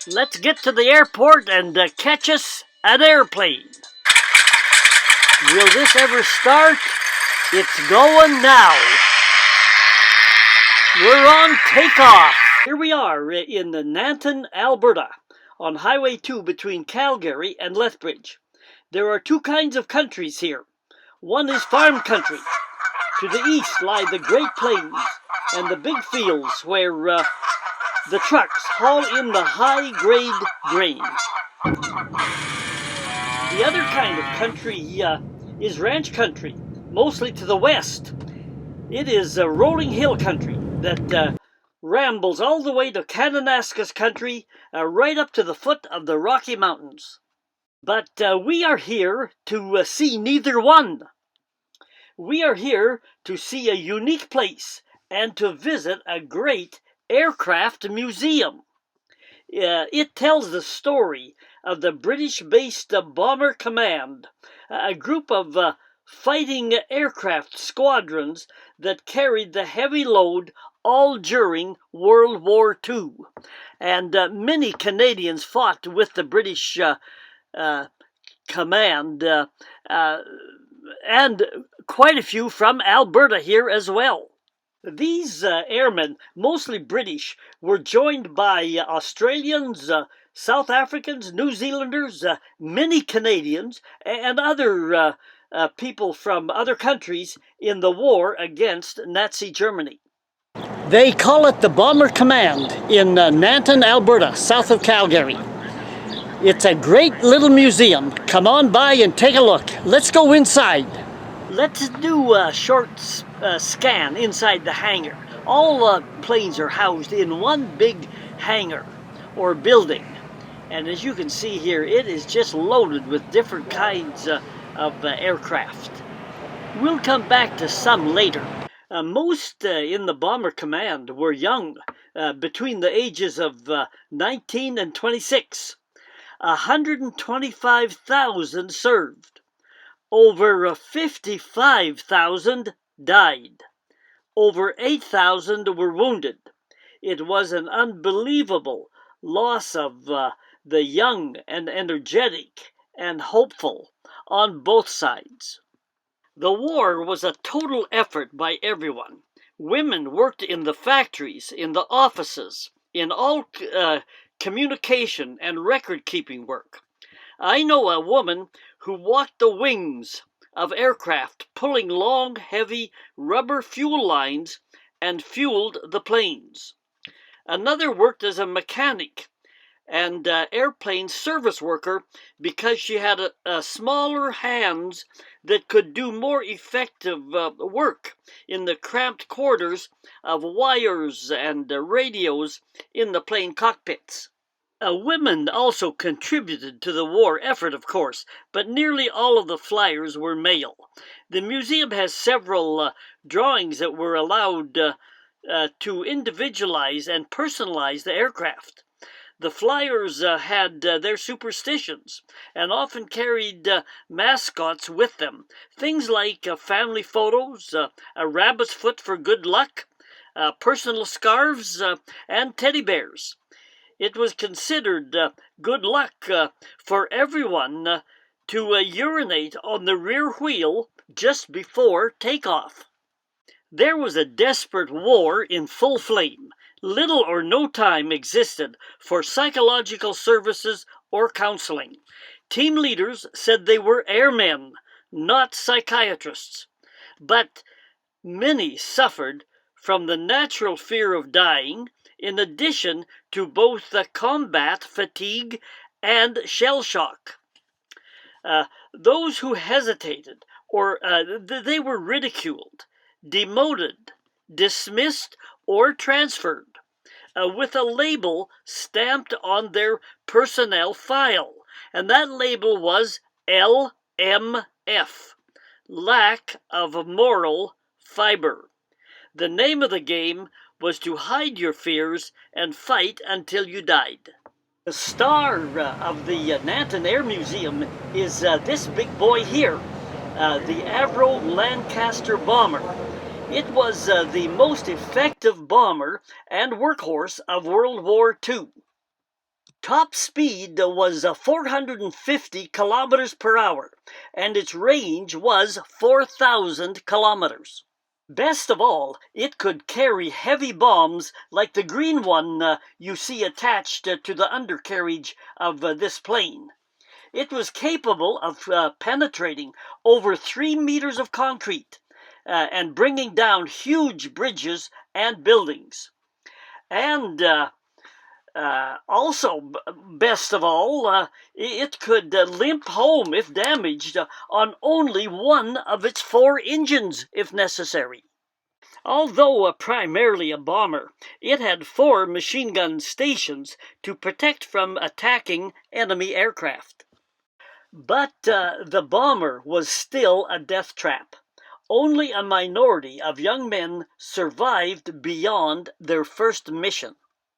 Let's get to the airport and catch us an airplane. Will this ever start? It's going now. We're on takeoff. Here we are in Nanton, Alberta, on Highway 2 between Calgary and Lethbridge. There are two kinds of countries here. One is farm country. To the east lie the Great Plains and the big fields where the trucks haul in the high-grade grain. The other kind of country is ranch country, mostly to the west. It is a rolling hill country that rambles all the way to Kananaskis country, right up to the foot of the Rocky Mountains. But we are here to see neither one. We are here to see a unique place and to visit a great aircraft museum. It tells the story of the British-based Bomber Command, a group of fighting aircraft squadrons that carried the heavy load all during World War II. And many Canadians fought with the British command, and quite a few from Alberta here as well. These airmen, mostly British, were joined by Australians, South Africans, New Zealanders, many Canadians, and other people from other countries in the war against Nazi Germany. They call it the Bomber Command in Nanton, Alberta, south of Calgary. It's a great little museum. Come on by and take a look. Let's go inside. Let's do a short scan inside the hangar. All planes are housed in one big hangar or building. And as you can see here, it is just loaded with different kinds of aircraft. We'll come back to some later. Most in the Bomber Command were young, between the ages of 19 and 26. 125,000 served. Over 55,000 died. Over 8,000 were wounded. It was an unbelievable loss of the young and energetic and hopeful on both sides. The war was a total effort by everyone. Women worked in the factories, in the offices, in all communication and record-keeping work. I know a woman who walked the wings of aircraft, pulling long, heavy rubber fuel lines and fueled the planes. Another worked as a mechanic and airplane service worker because she had smaller hands that could do more effective work in the cramped quarters of wires and radios in the plane cockpits. Women also contributed to the war effort, of course, but nearly all of the flyers were male. The museum has several drawings that were allowed to individualize and personalize the aircraft. The flyers had their superstitions and often carried mascots with them. Things like family photos, a rabbit's foot for good luck, personal scarves, and teddy bears. It was considered good luck for everyone to urinate on the rear wheel just before takeoff. There was a desperate war in full flame. Little or no time existed for psychological services or counseling. Team leaders said they were airmen, not psychiatrists. But many suffered from the natural fear of dying, in addition to both the combat fatigue and shell shock. Those who hesitated or they were ridiculed, demoted, dismissed, or transferred with a label stamped on their personnel file, and that label was LMF, lack of moral fiber. The name of the game was to hide your fears and fight until you died. The star of the Nanton Air Museum is this big boy here, the Avro Lancaster Bomber. It was the most effective bomber and workhorse of World War II. Top speed was 450 kilometers per hour, and its range was 4,000 kilometers. Best of all, it could carry heavy bombs like the green one you see attached to the undercarriage of this plane. It was capable of penetrating over 3 meters of concrete and bringing down huge bridges and buildings. And also, best of all, it could limp home if damaged on only one of its 4 engines if necessary. Although primarily a bomber, it had 4 machine gun stations to protect from attacking enemy aircraft. But the bomber was still a death trap. Only a minority of young men survived beyond their first mission.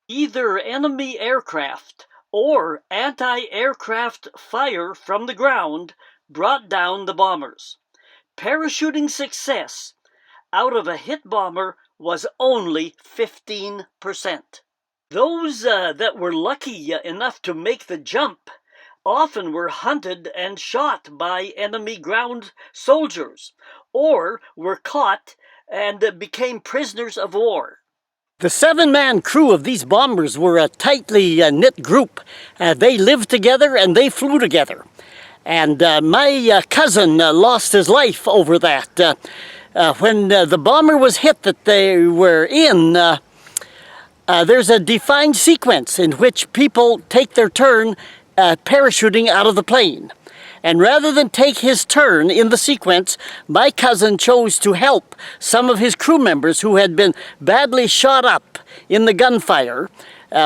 Either enemy aircraft or anti-aircraft fire from the ground brought down the bombers. Parachuting success out of a hit bomber was only 15%. Those that were lucky enough to make the jump often were hunted and shot by enemy ground soldiers, or were caught and became prisoners of war. The 7-man crew of these bombers were a tightly knit group. They lived together and they flew together. And my cousin lost his life over that. When the bomber was hit that they were in, there's a defined sequence in which people take their turn parachuting out of the plane. And rather than take his turn in the sequence, my cousin chose to help some of his crew members who had been badly shot up in the gunfire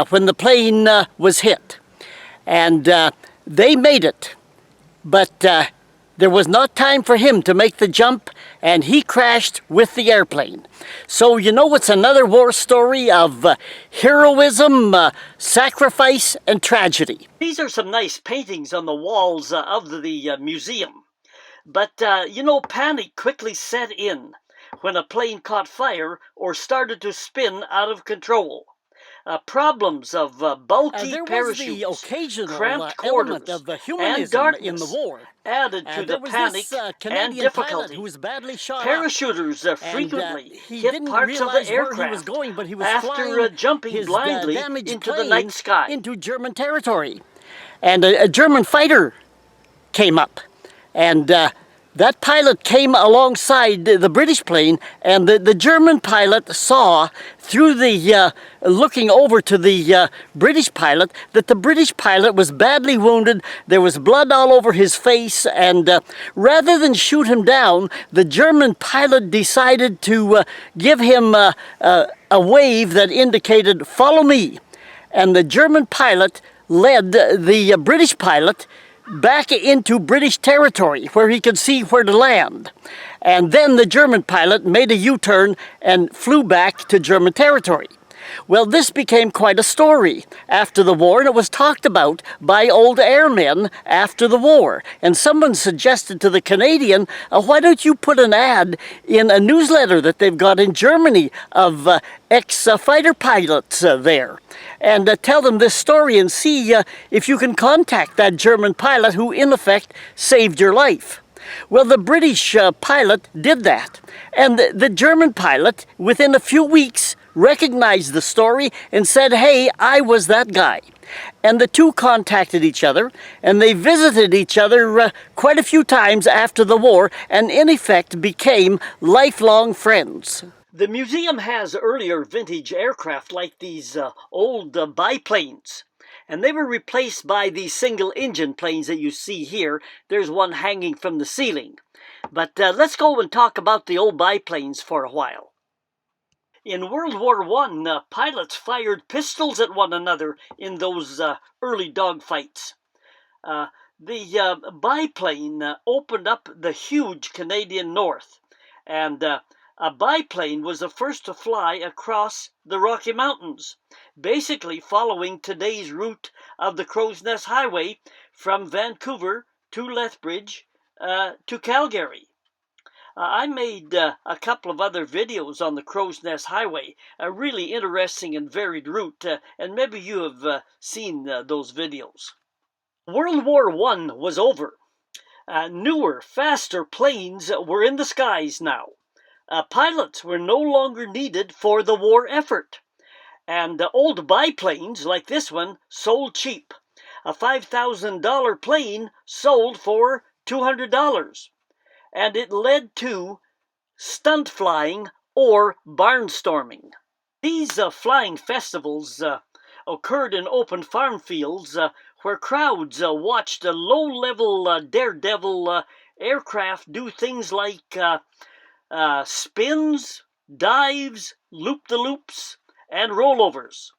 when the plane was hit. And they made it. But there was not time for him to make the jump, and he crashed with the airplane. So you know it's another war story of heroism, sacrifice, and tragedy. These are some nice paintings on the walls of the museum. But you know, panic quickly set in when a plane caught fire or started to spin out of control. Problems of bulky parachutes, cramped quarters, and darkness in the war added to the panic and difficulty. Parachuters frequently hit parts of the aircraft after jumping blindly into the night sky. Into German territory. And a German fighter came up, and that pilot came alongside the British plane, and the German pilot saw through the, looking over to the British pilot, that the British pilot was badly wounded. There was blood all over his face, and rather than shoot him down, the German pilot decided to give him a wave that indicated, "Follow me." And the German pilot led the British pilot back into British territory where he could see where to land. And then the German pilot made a U-turn and flew back to German territory. Well, this became quite a story after the war, and it was talked about by old airmen after the war. And someone suggested to the Canadian, why don't you put an ad in a newsletter that they've got in Germany of ex-fighter pilots there, and tell them this story and see if you can contact that German pilot who, in effect, saved your life. Well, the British pilot did that, and the German pilot, within a few weeks, recognized the story and said, "Hey, I was that guy." And the two contacted each other, and they visited each other quite a few times after the war, and in effect became lifelong friends. The museum has earlier vintage aircraft like these old biplanes, and they were replaced by these single-engine planes that you see here. There's one hanging from the ceiling. But let's go and talk about the old biplanes for a while. In World War I, pilots fired pistols at one another in those early dogfights. The biplane opened up the huge Canadian North, and a biplane was the first to fly across the Rocky Mountains, basically following today's route of the Crow's Nest Highway from Vancouver to Lethbridge to Calgary. I made a couple of other videos on the Crow's Nest Highway, a really interesting and varied route, and maybe you have seen those videos. World War I was over. Newer, faster planes were in the skies now. Pilots were no longer needed for the war effort. And old biplanes like this one sold cheap. A $5,000 plane sold for $200. And it led to stunt flying or barnstorming. These flying festivals occurred in open farm fields where crowds watched a low-level daredevil aircraft do things like spins, dives, loop-the-loops, and rollovers.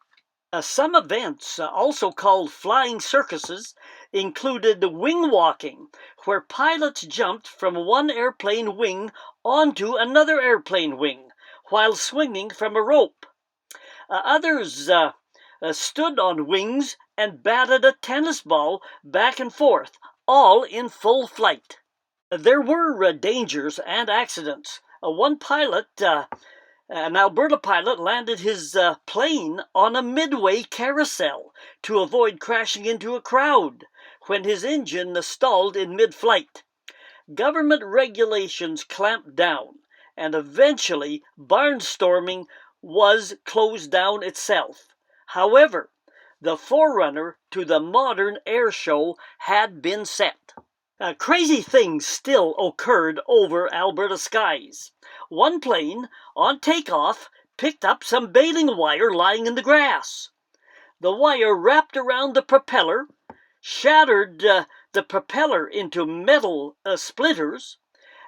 Some events, also called flying circuses, included wing walking, where pilots jumped from one airplane wing onto another airplane wing while swinging from a rope. Others stood on wings and batted a tennis ball back and forth, all in full flight. There were dangers and accidents. One pilot, an Alberta pilot, landed his plane on a midway carousel to avoid crashing into a crowd when his engine stalled in mid-flight. Government regulations clamped down, and eventually barnstorming was closed down itself. However, the forerunner to the modern air show had been set. Crazy things still occurred over Alberta skies. One plane, on takeoff, picked up some baling wire lying in the grass. The wire wrapped around the propeller, shattered the propeller into metal splinters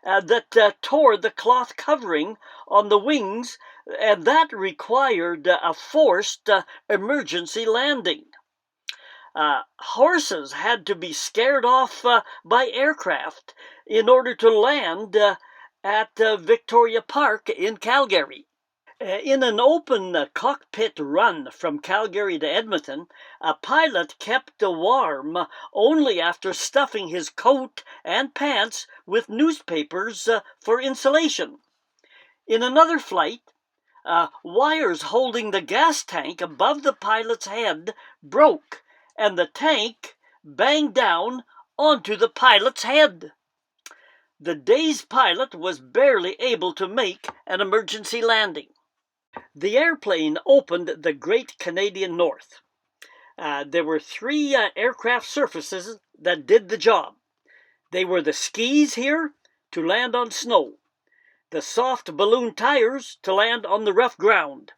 that tore the cloth covering on the wings, and that required a forced emergency landing. Horses had to be scared off by aircraft in order to land at Victoria Park in Calgary. In an open cockpit run from Calgary to Edmonton, a pilot kept warm only after stuffing his coat and pants with newspapers for insulation. In another flight, wires holding the gas tank above the pilot's head broke, and the tank banged down onto the pilot's head. The dazed pilot was barely able to make an emergency landing. The airplane opened the Great Canadian North. There were three aircraft surfaces that did the job. They were the skis here to land on snow, the soft balloon tires to land on the rough ground,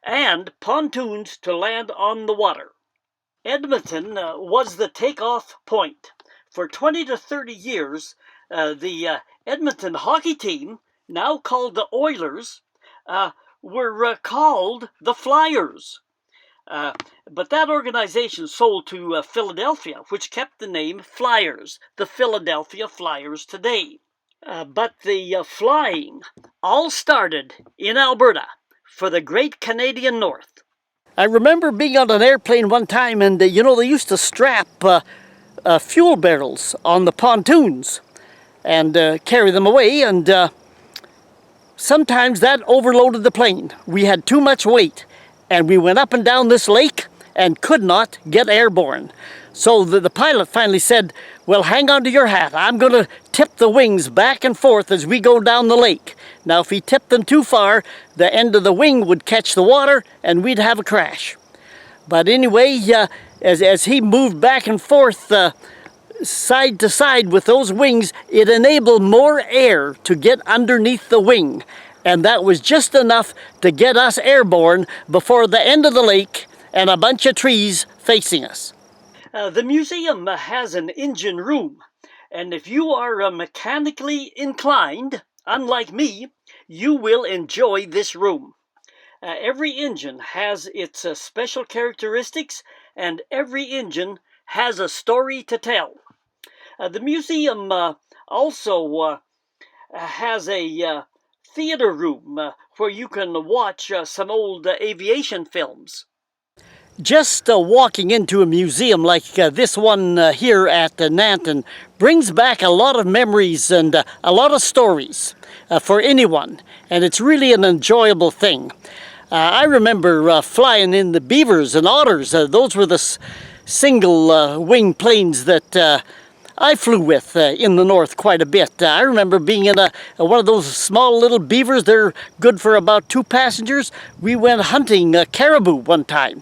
and pontoons to land on the water. Edmonton was the takeoff point. For 20 to 30 years, the Edmonton hockey team, now called the Oilers, were called the Flyers. But that organization sold to Philadelphia, which kept the name Flyers, the Philadelphia Flyers today. But the flying all started in Alberta for the Great Canadian North. I remember being on an airplane one time, and they used to strap fuel barrels on the pontoons and carry them away, and sometimes that overloaded the plane. We had too much weight, and we went up and down this lake and could not get airborne. So the pilot finally said, well, hang on to your hat. I'm going to tip the wings back and forth as we go down the lake. Now, if he tipped them too far, the end of the wing would catch the water and we'd have a crash. But anyway, as he moved back and forth side to side with those wings, it enabled more air to get underneath the wing. And that was just enough to get us airborne before the end of the lake and a bunch of trees facing us. The museum has an engine room, and if you are mechanically inclined, unlike me, you will enjoy this room. Every engine has its special characteristics, and every engine has a story to tell. The museum also has a theater room where you can watch some old aviation films. Just walking into a museum like this one here at Nanton brings back a lot of memories and a lot of stories. for anyone, and it's really an enjoyable thing. I remember flying in the beavers and otters. Those were the single wing planes that I flew with in the north quite a bit. I remember being in one of those small little beavers. They're good for about 2 passengers. We went hunting caribou one time.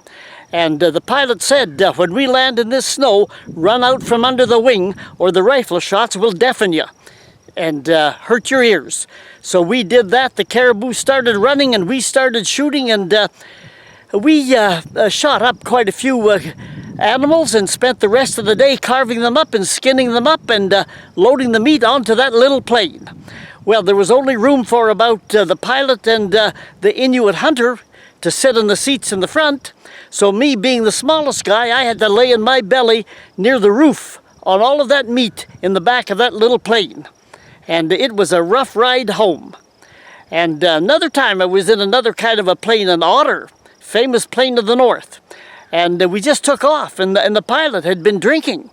And the pilot said, when we land in this snow, run out from under the wing or the rifle shots will deafen you and hurt your ears. So we did that. The caribou started running and we started shooting, and we shot up quite a few animals and spent the rest of the day carving them up and skinning them up and loading the meat onto that little plane. Well, there was only room for about the pilot and the Inuit hunter to sit in the seats in the front. So me being the smallest guy, I had to lay in my belly near the roof on all of that meat in the back of that little plane. And it was a rough ride home. And another time I was in another kind of a plane, an otter, famous plane of the north. And we just took off, and the pilot had been drinking.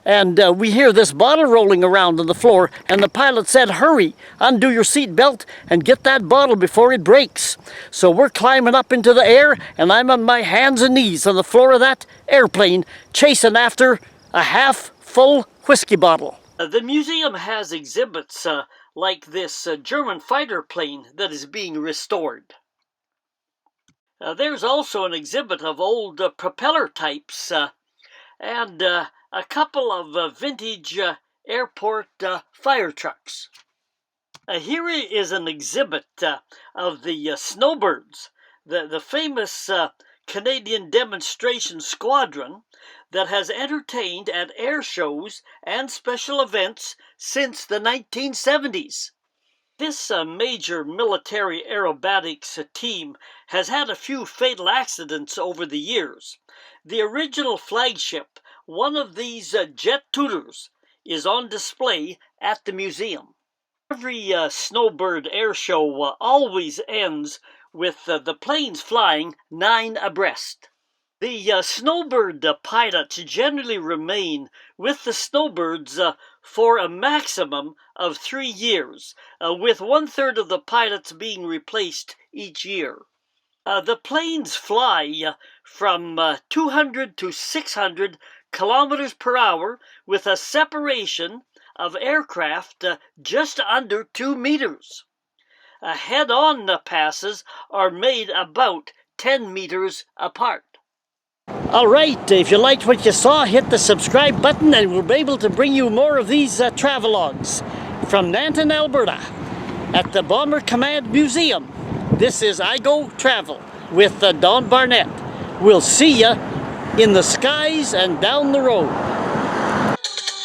And we hear this bottle rolling around on the floor, and the pilot said, "Hurry, undo your seat belt and get that bottle before it breaks." So we're climbing up into the air, and I'm on my hands and knees on the floor of that airplane, chasing after a half-full whiskey bottle. The museum has exhibits like this German fighter plane that is being restored. There's also an exhibit of old propeller types and a couple of vintage airport fire trucks. Here is an exhibit of the snowbirds, the famous Canadian demonstration squadron that has entertained at air shows and special events since the 1970s. This major military aerobatics team has had a few fatal accidents over the years. The original flagship, one of these jet tutors, is on display at the museum. Every snowbird air show always ends with the planes flying 9 abreast. The snowbird pilots generally remain with the snowbirds for a maximum of 3 years, with 1/3 of the pilots being replaced each year. The planes fly from 200 to 600 kilometers per hour with a separation of aircraft just under 2 meters. Head-on passes are made about 10 meters apart. All right, if you liked what you saw, hit the subscribe button and we'll be able to bring you more of these travelogues from Nanton, Alberta at the Bomber Command Museum. This is I Go Travel with Don Barnett. We'll see you in the skies and down the road.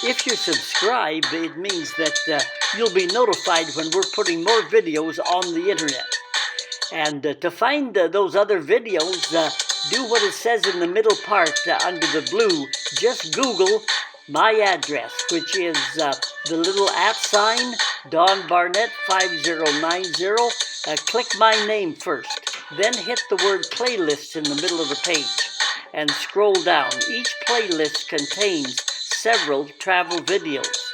If you subscribe, it means that you'll be notified when we're putting more videos on the internet. And to find those other videos, do what it says in the middle part under the blue. Just Google my address, which is the little @ Don Barnett 5090. Click my name first. Then hit the word playlists in the middle of the page and scroll down. Each playlist contains several travel videos.